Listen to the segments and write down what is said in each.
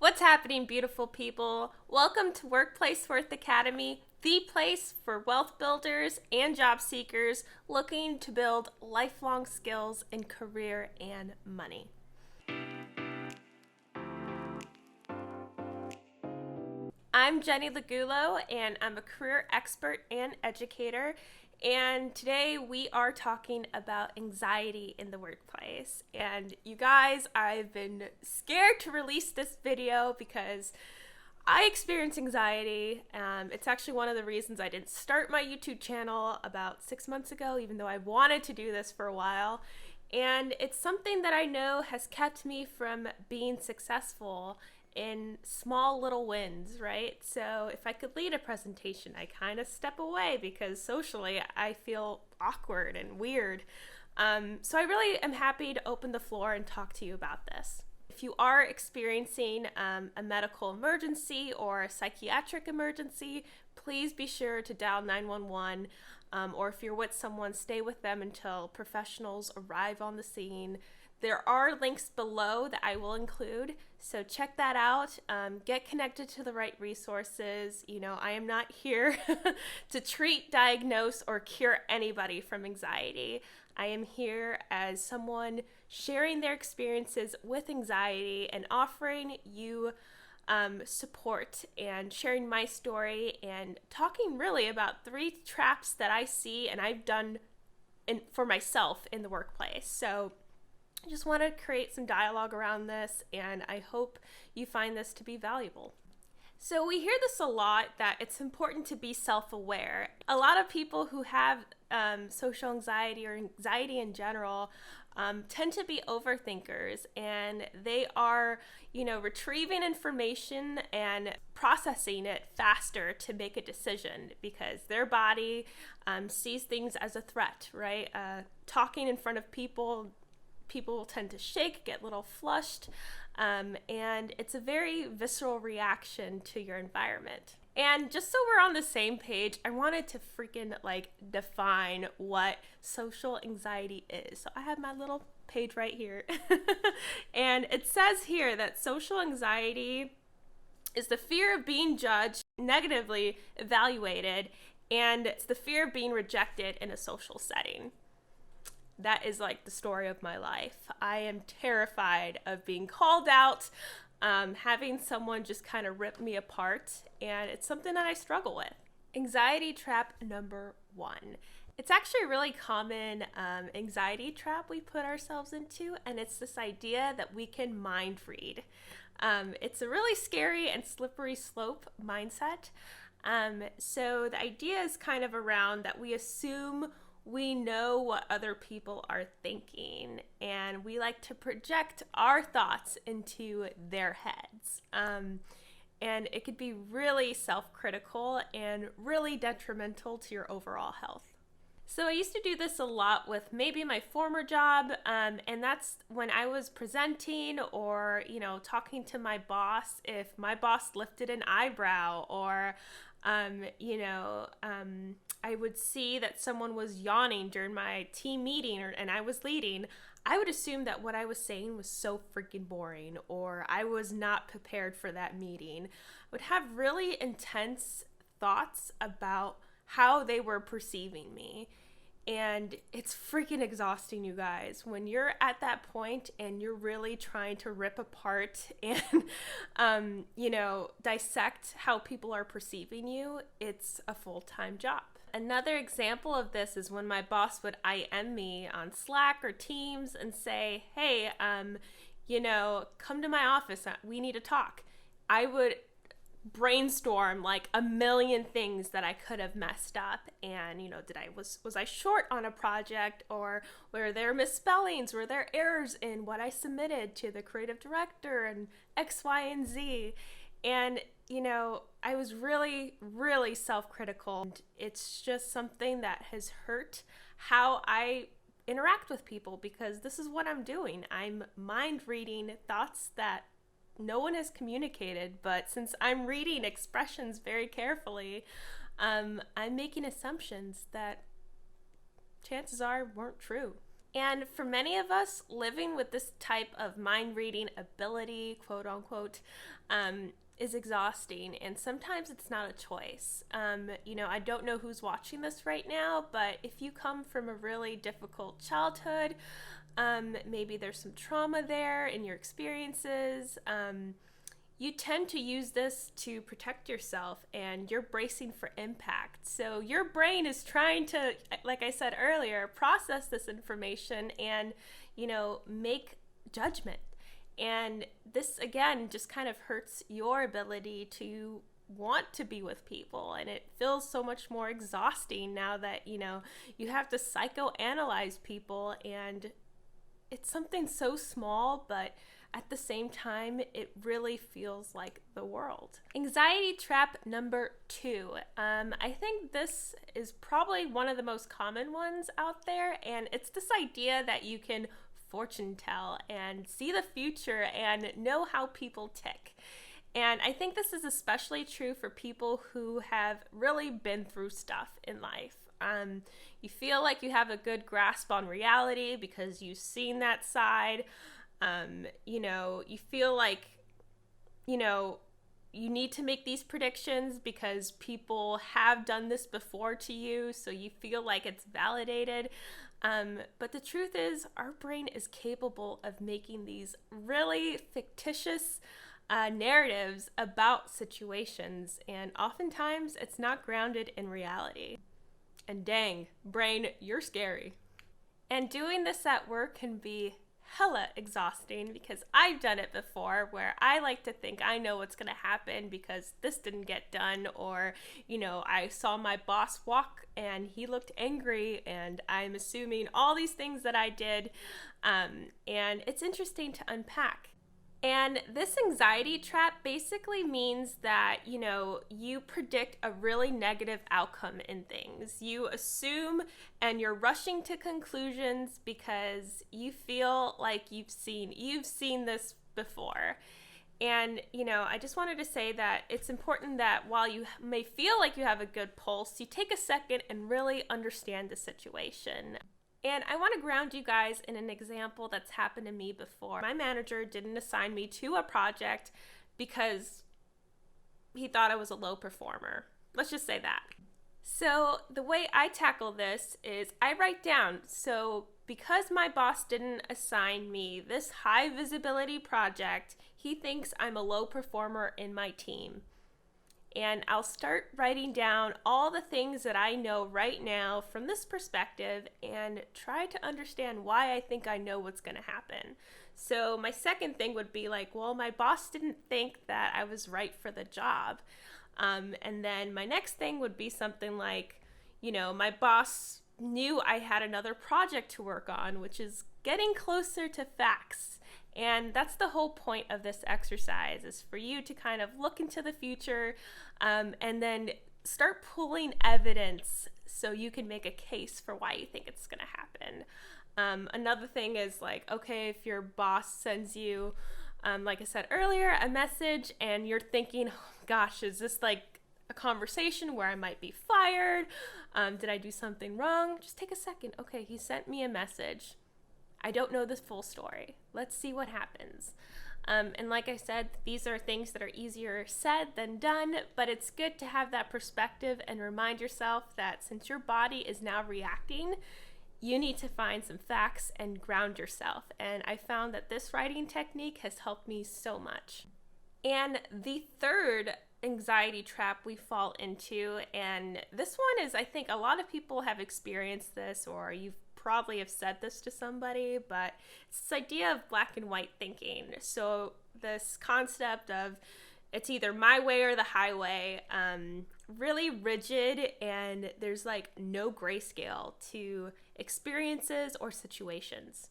What's happening, beautiful people? Welcome to Workplace Worth Academy, the place for wealth builders and job seekers looking to build lifelong skills in career and money. I'm Jenny Lagulo, and I'm a career expert and educator. And today we are talking about anxiety in the workplace. And you guys, I've been scared to release this video because I experience anxiety. It's actually one of the reasons I didn't start my YouTube channel about 6 months ago, even though I wanted to do this for a while. And it's something that I know has kept me from being successful in small little wins, right? So if I could lead a presentation, I kind of step away because socially I feel awkward and weird. So I really am happy to open the floor and talk to you about this. If you are experiencing a medical emergency or a psychiatric emergency, please be sure to dial 911. Or if you're with someone, stay with them until professionals arrive on the scene. There are links below that I will include, so check that out. Get connected to the right resources. You know, I am not here to treat, diagnose, or cure anybody from anxiety. I am here as someone sharing their experiences with anxiety and offering you support and sharing my story and talking really about 3 traps that I see and I've done for myself in the workplace. So I just want to create some dialogue around this, and I hope you find this to be valuable. So we hear this a lot, that it's important to be self-aware. A lot of people who have social anxiety or anxiety in general tend to be overthinkers, and they are, retrieving information and processing it faster to make a decision because their body sees things as a threat, right? Talking in front of people tend to shake, get a little flushed, and it's a very visceral reaction to your environment. And just so we're on the same page, I wanted to freaking define what social anxiety is. So I have my little page right here. And it says here that social anxiety is the fear of being judged, negatively evaluated, and it's the fear of being rejected in a social setting. That is the story of my life. I am terrified of being called out, having someone just kind of rip me apart, and it's something that I struggle with. Anxiety trap number 1. It's actually a really common anxiety trap we put ourselves into, and it's this idea that we can mind read. It's a really scary and slippery slope mindset. So the idea is kind of around that we assume we know what other people are thinking, and we like to project our thoughts into their heads. And it could be really self-critical and really detrimental to your overall health. So I used to do this a lot with maybe my former job, and that's when I was presenting or, talking to my boss. If my boss lifted an eyebrow or, I would see that someone was yawning during my team meeting and I was leading, I would assume that what I was saying was so freaking boring or I was not prepared for that meeting. I would have really intense thoughts about how they were perceiving me. And it's freaking exhausting, you guys, when you're at that point and you're really trying to rip apart and, dissect how people are perceiving you. It's a full-time job. Another example of this is when my boss would IM me on Slack or Teams and say, hey, come to my office. We need to talk. I would brainstorm a million things that I could have messed up, and was I short on a project, or were there misspellings, were there errors in what I submitted to the creative director, and X, Y, and Z. And I was really, really self-critical. It's just something that has hurt how I interact with people because this is what I'm doing. I'm mind reading thoughts that no one has communicated, but since I'm reading expressions very carefully, I'm making assumptions that chances are weren't true. And for many of us, living with this type of mind reading ability, quote unquote, is exhausting. And sometimes it's not a choice. I don't know who's watching this right now, but if you come from a really difficult childhood, maybe there's some trauma there in your experiences. You tend to use this to protect yourself, and you're bracing for impact. So your brain is trying to, like I said earlier, process this information and, make judgment. And this, again, just kind of hurts your ability to want to be with people. And it feels so much more exhausting now that, you have to psychoanalyze people. And it's something so small, but at the same time, it really feels like the world. Anxiety trap number 2. I think this is probably one of the most common ones out there, and it's this idea that you can fortune tell and see the future and know how people tick. And I think this is especially true for people who have really been through stuff in life. You feel like you have a good grasp on reality because you've seen that side. You feel like, you need to make these predictions because people have done this before to you, so you feel like it's validated. But the truth is, our brain is capable of making these really fictitious narratives about situations, and oftentimes it's not grounded in reality. And dang, brain, you're scary. And doing this at work can be hella exhausting because I've done it before, where I like to think I know what's going to happen because this didn't get done, or I saw my boss walk and he looked angry, and I'm assuming all these things that I did, and it's interesting to unpack. And this anxiety trap basically means that, you predict a really negative outcome in things. You assume and you're rushing to conclusions because you feel like you've seen this before. And, I just wanted to say that it's important that while you may feel like you have a good pulse, you take a second and really understand the situation. And I want to ground you guys in an example that's happened to me before. My manager didn't assign me to a project because he thought I was a low performer. Let's just say that. So the way I tackle this is I write down, so because my boss didn't assign me this high visibility project, he thinks I'm a low performer in my team. And I'll start writing down all the things that I know right now from this perspective and try to understand why I think I know what's going to happen. So my second thing would be like, well, my boss didn't think that I was right for the job. And then my next thing would be something like, my boss knew I had another project to work on, which is getting closer to facts. And that's the whole point of this exercise, is for you to kind of look into the future and then start pulling evidence so you can make a case for why you think it's going to happen. Another thing is like, okay, if your boss sends you, like I said earlier, a message and you're thinking, oh, gosh, is this like a conversation where I might be fired? Did I do something wrong? Just take a second. Okay, he sent me a message. I don't know the full story. Let's see what happens. And like I said, these are things that are easier said than done, but it's good to have that perspective and remind yourself that since your body is now reacting, you need to find some facts and ground yourself. And I found that this writing technique has helped me so much. And the third anxiety trap we fall into, and this one is, I think a lot of people have experienced this, or you've probably have said this to somebody, but it's this idea of black and white thinking. So this concept of it's either my way or the highway, really rigid, and there's like no grayscale to experiences or situations.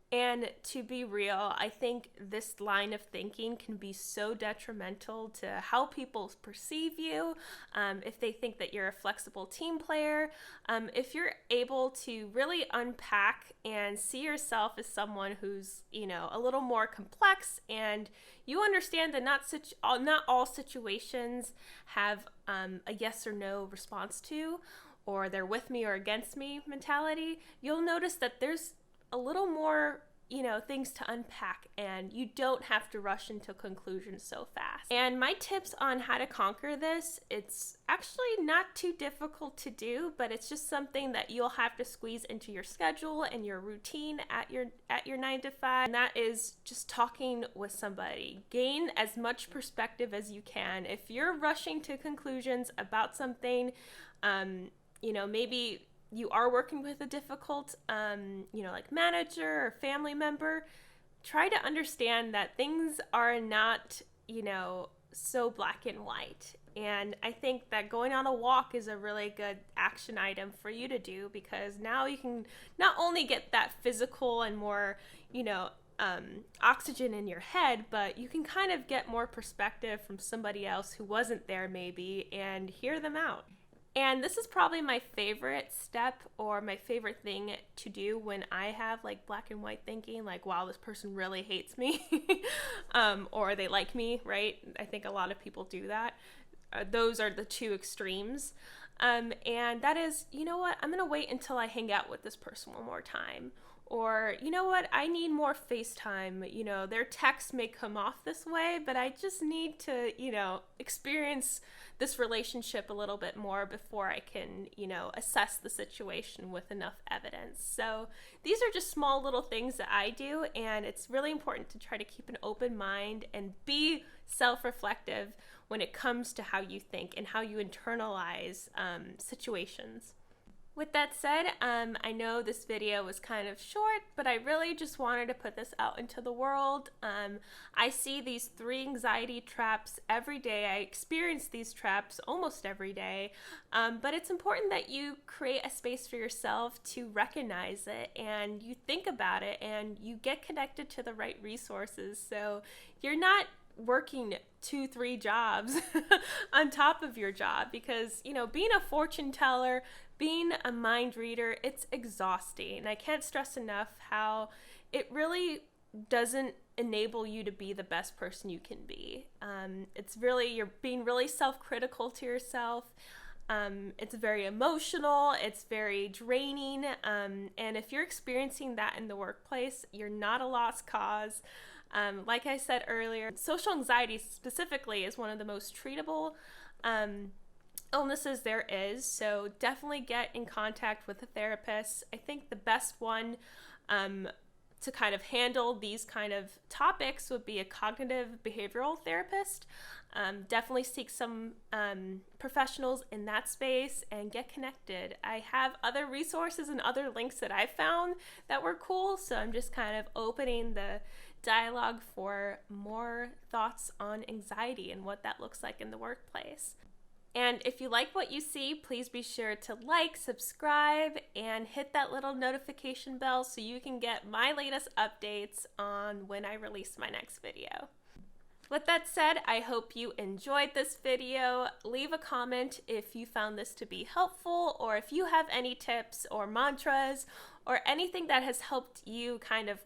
And to be real, I think this line of thinking can be so detrimental to how people perceive you, if they think that you're a flexible team player. If you're able to really unpack and see yourself as someone who's, a little more complex, and you understand that not all situations have a yes or no response to, or they're with me or against me mentality, you'll notice that there's a little more, things to unpack, and you don't have to rush into conclusions so fast. And my tips on how to conquer this, it's actually not too difficult to do, but it's just something that you'll have to squeeze into your schedule and your routine at your 9 to 5. And that is just talking with somebody. Gain as much perspective as you can. If you're rushing to conclusions about something, maybe you are working with a difficult, like manager or family member, try to understand that things are not, so black and white. And I think that going on a walk is a really good action item for you to do, because now you can not only get that physical and more, oxygen in your head, but you can kind of get more perspective from somebody else who wasn't there maybe and hear them out. And this is probably my favorite step or my favorite thing to do when I have like black and white thinking, like, wow, this person really hates me or they like me, right? I think a lot of people do that. Those are the two extremes. And that is, you know what, I'm going to wait until I hang out with this person one more time. Or, you know what, I need more FaceTime. Their text may come off this way, but I just need to, experience this relationship a little bit more before I can, assess the situation with enough evidence. So these are just small little things that I do, and it's really important to try to keep an open mind and be self-reflective when it comes to how you think and how you internalize situations. With that said, I know this video was kind of short, but I really just wanted to put this out into the world. I see these 3 anxiety traps every day. I experience these traps almost every day, but it's important that you create a space for yourself to recognize it, and you think about it, and you get connected to the right resources, so you're not working 2-3 jobs on top of your job, because being a fortune teller, being a mind reader, it's exhausting. And I can't stress enough how it really doesn't enable you to be the best person you can be. It's really, you're being really self-critical to yourself. It's very emotional, it's very draining, and if you're experiencing that in the workplace, you're not a lost cause. Like I said earlier, social anxiety specifically is one of the most treatable illnesses there is, so definitely get in contact with a therapist. I think the best one to kind of handle these kind of topics would be a cognitive behavioral therapist. Definitely seek some professionals in that space and get connected. I have other resources and other links that I found that were cool, so I'm just kind of opening the dialogue for more thoughts on anxiety and what that looks like in the workplace. And if you like what you see, please be sure to like, subscribe, and hit that little notification bell so you can get my latest updates on when I release my next video. With that said, I hope you enjoyed this video. Leave a comment if you found this to be helpful, or if you have any tips or mantras or anything that has helped you kind of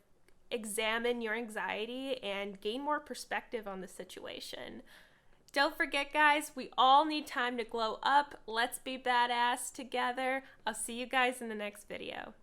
examine your anxiety and gain more perspective on the situation. Don't forget, guys, we all need time to glow up. Let's be badass together. I'll see you guys in the next video.